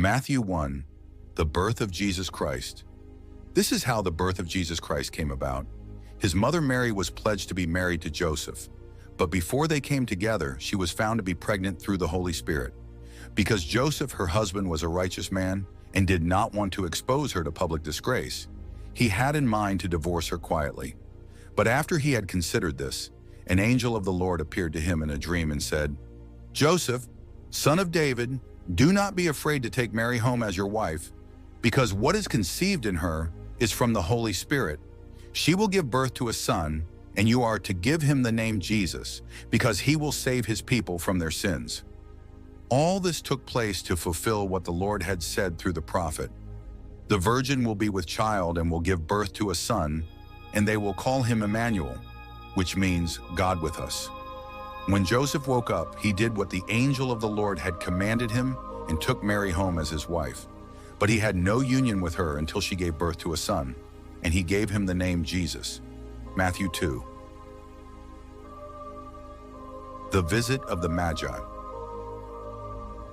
Matthew 1, the birth of Jesus Christ. This is how the birth of Jesus Christ came about. His mother Mary was pledged to be married to Joseph, but before they came together, she was found to be pregnant through the Holy Spirit. Because Joseph, her husband, was a righteous man and did not want to expose her to public disgrace, he had in mind to divorce her quietly. But after he had considered this, an angel of the Lord appeared to him in a dream and said, "Joseph, son of David, do not be afraid to take Mary home as your wife, because what is conceived in her is from the Holy Spirit. She will give birth to a son, and you are to give him the name Jesus, because he will save his people from their sins." All this took place to fulfill what the Lord had said through the prophet. "The virgin will be with child and will give birth to a son, and they will call him Emmanuel," which means God with us. When Joseph woke up, he did what the angel of the Lord had commanded him and took Mary home as his wife. But he had no union with her until she gave birth to a son, and he gave him the name Jesus. Matthew 2. The visit of the Magi.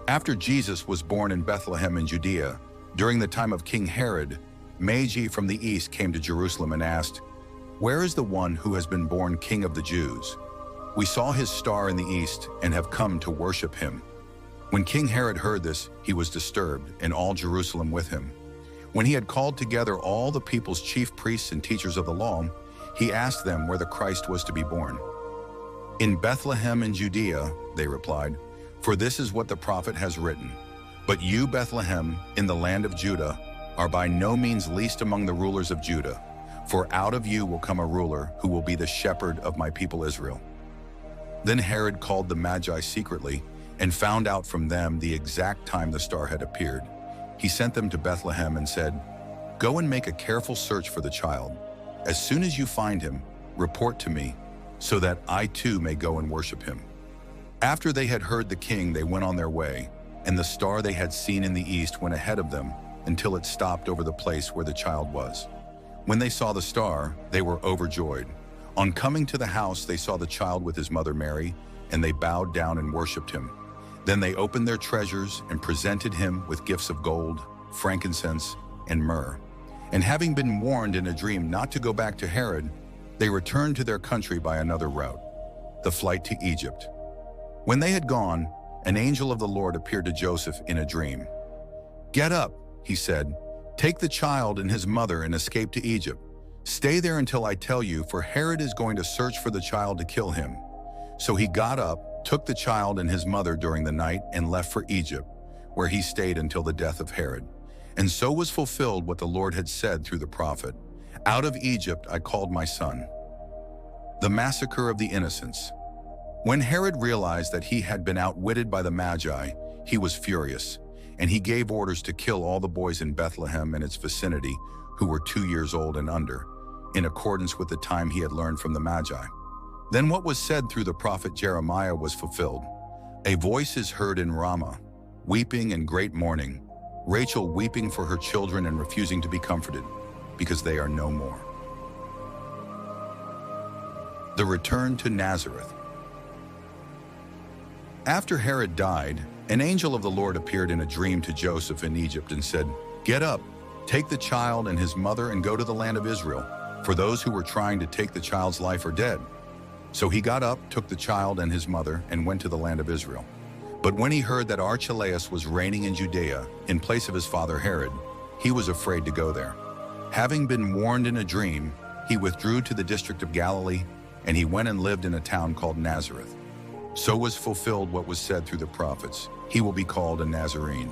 After Jesus was born in Bethlehem in Judea, during the time of King Herod, Magi from the east came to Jerusalem and asked, "Where is the one who has been born King of the Jews? We saw his star in the east and have come to worship him." When King Herod heard this, he was disturbed, and all Jerusalem with him. When he had called together all the people's chief priests and teachers of the law, he asked them where the Christ was to be born. "In Bethlehem in Judea," they replied, "for this is what the prophet has written. But you, Bethlehem, in the land of Judah, are by no means least among the rulers of Judah, for out of you will come a ruler who will be the shepherd of my people Israel." Then Herod called the Magi secretly and found out from them the exact time the star had appeared. He sent them to Bethlehem and said, "Go and make a careful search for the child. As soon as you find him, report to me, so that I too may go and worship him." After they had heard the king, they went on their way, and the star they had seen in the east went ahead of them until it stopped over the place where the child was. When they saw the star, they were overjoyed. On coming to the house, they saw the child with his mother Mary, and they bowed down and worshipped him. Then they opened their treasures and presented him with gifts of gold, frankincense, and myrrh. And having been warned in a dream not to go back to Herod, they returned to their country by another route, the flight to Egypt. When they had gone, an angel of the Lord appeared to Joseph in a dream. "Get up," he said, "take the child and his mother and escape to Egypt. Stay there until I tell you, for Herod is going to search for the child to kill him." So he got up, took the child and his mother during the night, and left for Egypt, where he stayed until the death of Herod. And so was fulfilled what the Lord had said through the prophet, "Out of Egypt I called my son." The massacre of the innocents. When Herod realized that he had been outwitted by the Magi, he was furious, and he gave orders to kill all the boys in Bethlehem and its vicinity who were 2 years old and under, in accordance with the time he had learned from the Magi. Then what was said through the prophet Jeremiah was fulfilled. "A voice is heard in Ramah, weeping and great mourning, Rachel weeping for her children and refusing to be comforted, because they are no more." The return to Nazareth. After Herod died, an angel of the Lord appeared in a dream to Joseph in Egypt and said, "Get up, take the child and his mother and go to the land of Israel, for those who were trying to take the child's life are dead." So he got up, took the child and his mother, and went to the land of Israel. But when he heard that Archelaus was reigning in Judea in place of his father Herod, he was afraid to go there. Having been warned in a dream, he withdrew to the district of Galilee, and he went and lived in a town called Nazareth. So was fulfilled what was said through the prophets, "He will be called a Nazarene."